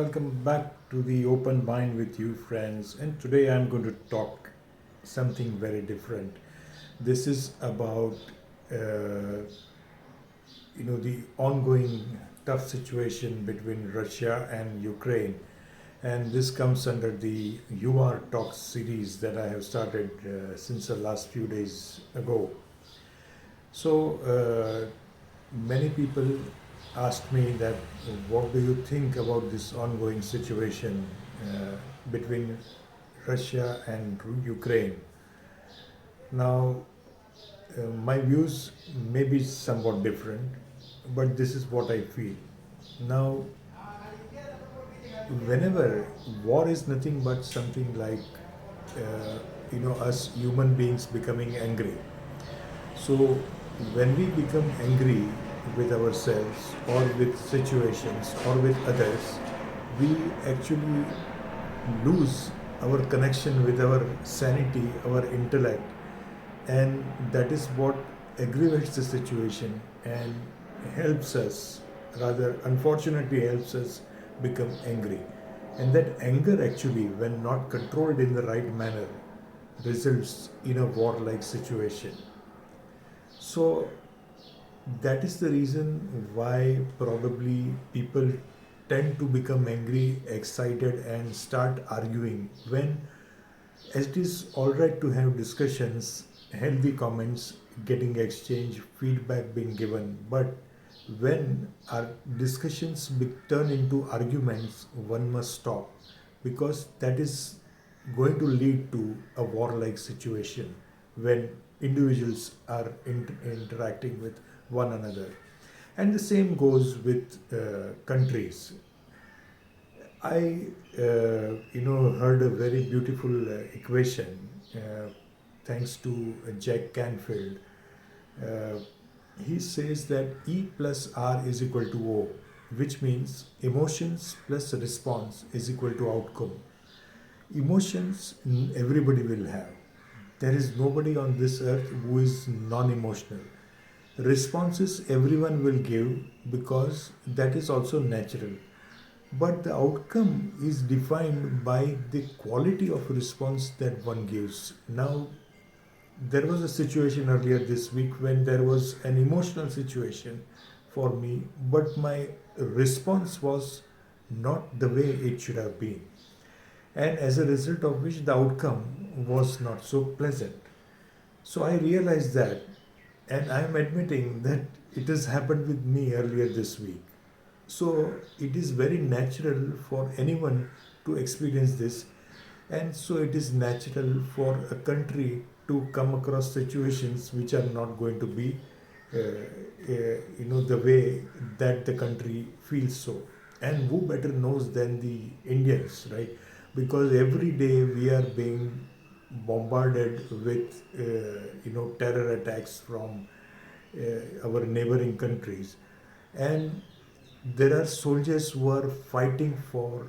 welcome back to the Open Mind with you, friends. And today I'm going to talk something very different. This is about, uh, the ongoing tough situation between Russia and Ukraine. And this comes under the UR Talks series that I have started since the last few days ago. So, many people asked me that what do you think about this ongoing situation between Russia and Ukraine? Now, my views may be somewhat different, but this is what I feel. Now, whenever war is nothing but something like, us human beings becoming angry. So, when we become angry with ourselves or with situations or with others, we actually lose our connection with our sanity, our intellect, and that is what aggravates the situation and helps us, rather, unfortunately, helps us become angry. And that anger, actually, when not controlled in the right manner, results in a war-like situation. So that is the reason why probably people tend to become angry, excited, and start arguing when it is all right to have discussions, healthy comments getting exchanged, feedback being given, but when our discussions turn into arguments, one must stop because that is going to lead to a war-like situation when individuals are interacting with one another. And the same goes with countries. I heard a very beautiful equation thanks to Jack Canfield. Uh, he says that E plus R is equal to O, which means emotions plus response is equal to outcome. Emotions everybody will have. There is nobody on this earth who is non emotional. Responses everyone will give because that is also natural. But the outcome is defined by the quality of response that one gives. Now, there was a situation earlier this week when there was an emotional situation for me, but my response was not the way it should have been. And as a result of which, the outcome was not so pleasant. So I realized that, and I'm admitting that it has happened with me earlier this week. So it is very natural for anyone to experience this, and so it is natural for a country to come across situations which are not going to be, the way that the country feels so. And who better knows than the Indians, right? Because every day we are being bombarded with, terror attacks from our neighboring countries, and there are soldiers who are fighting for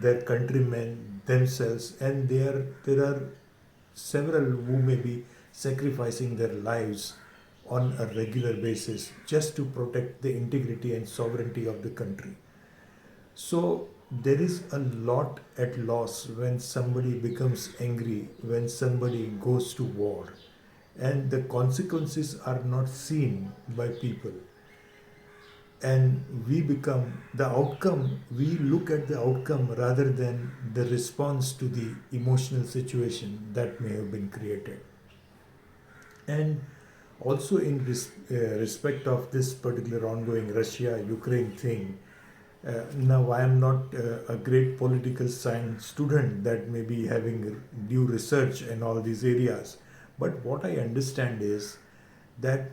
their countrymen themselves, and there are several who may be sacrificing their lives on a regular basis just to protect the integrity and sovereignty of the country. So there is a lot at loss when somebody becomes angry, when somebody goes to war, and the consequences are not seen by people. And we become the outcome, we look at the outcome rather than the response to the emotional situation that may have been created. And also in respect of this particular ongoing Russia Ukraine thing, now I am not a great political science student that may be having due research in all these areas, but what I understand is that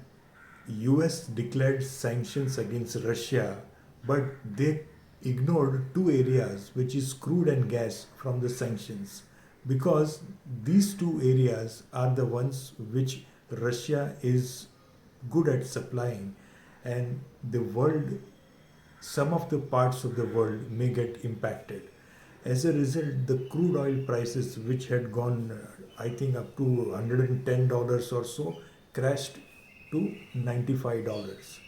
US declared sanctions against Russia, but they ignored two areas, which is crude and gas, from the sanctions, because these two areas are the ones which Russia is good at supplying, and the world, some of the parts of the world may get impacted. As a result, the crude oil prices, which had gone, I think, up to $110 or so, crashed to $95.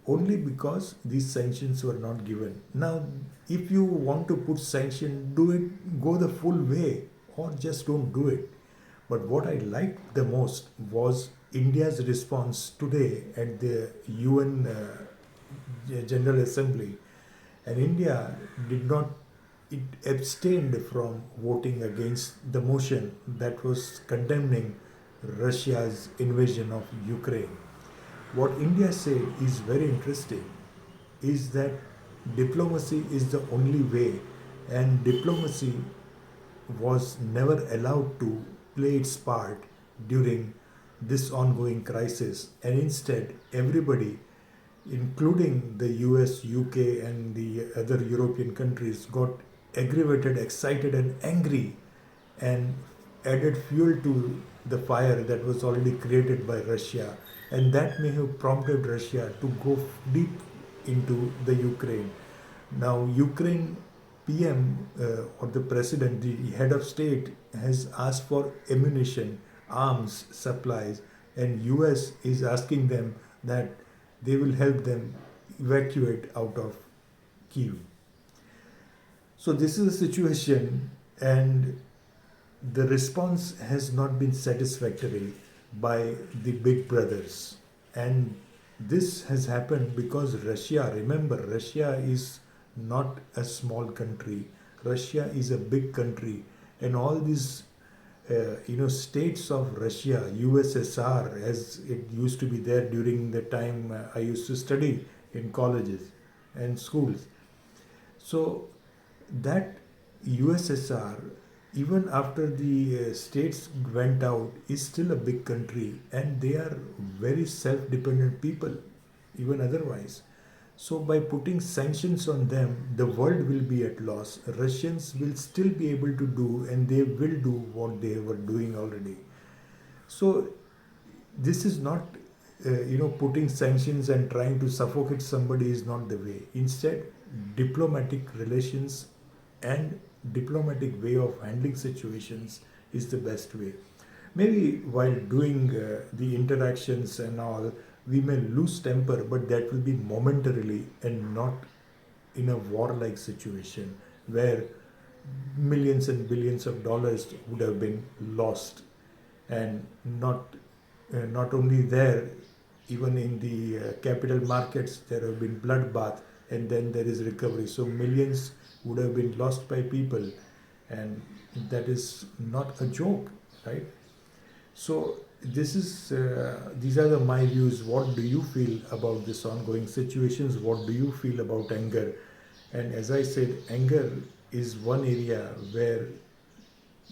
only because these sanctions were not given. Now, if you want to put sanction, do it, go the full way, or just don't do it. But what I liked the most was India's response today at the UN General Assembly. And India did not, it abstained from voting against the motion that was condemning Russia's invasion of Ukraine. What India said is very interesting, is that diplomacy is the only way, and diplomacy was never allowed to play its part during this ongoing crisis, and instead everybody, including the US, UK, and the other European countries, got aggravated, excited, and angry, and added fuel to the fire that was already created by Russia, and that may have prompted Russia to go deep into the Ukraine. Now, Ukraine PM or the president, the head of state, has asked for ammunition, arms supplies, and US is asking them that they will help them evacuate out of Kyiv. So this is the situation, and the response has not been satisfactory by the big brothers. And this has happened because Russia, remember, Russia is not a small country. Russia is a big country, and all these states of Russia, USSR, as it used to be there during the time I used to study in colleges and schools. So that USSR, even after the states went out, is still a big country, and they are very self-dependent people, even otherwise. So by putting sanctions on them, the world will be at loss. Russians will still be able to do, and they will do what they were doing already. So this is not, putting sanctions and trying to suffocate somebody is not the way. Instead, diplomatic relations and diplomatic way of handling situations is the best way. Maybe while doing the interactions and all, we may lose temper, but that will be momentarily and not in a warlike situation where millions and billions of dollars would have been lost. And not only there, even in the capital markets, there have been bloodbath, and then there is recovery. So millions would have been lost by people, and that is not a joke, right? So these are my views. What do you feel about this ongoing situations? What do you feel about anger? And as I said, anger is one area where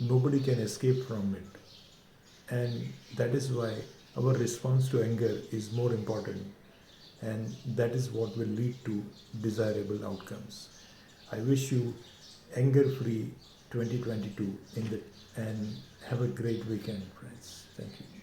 nobody can escape from it, and that is why our response to anger is more important, and that is what will lead to desirable outcomes. I wish you anger-free 2022 and have a great weekend, friends. Thank you.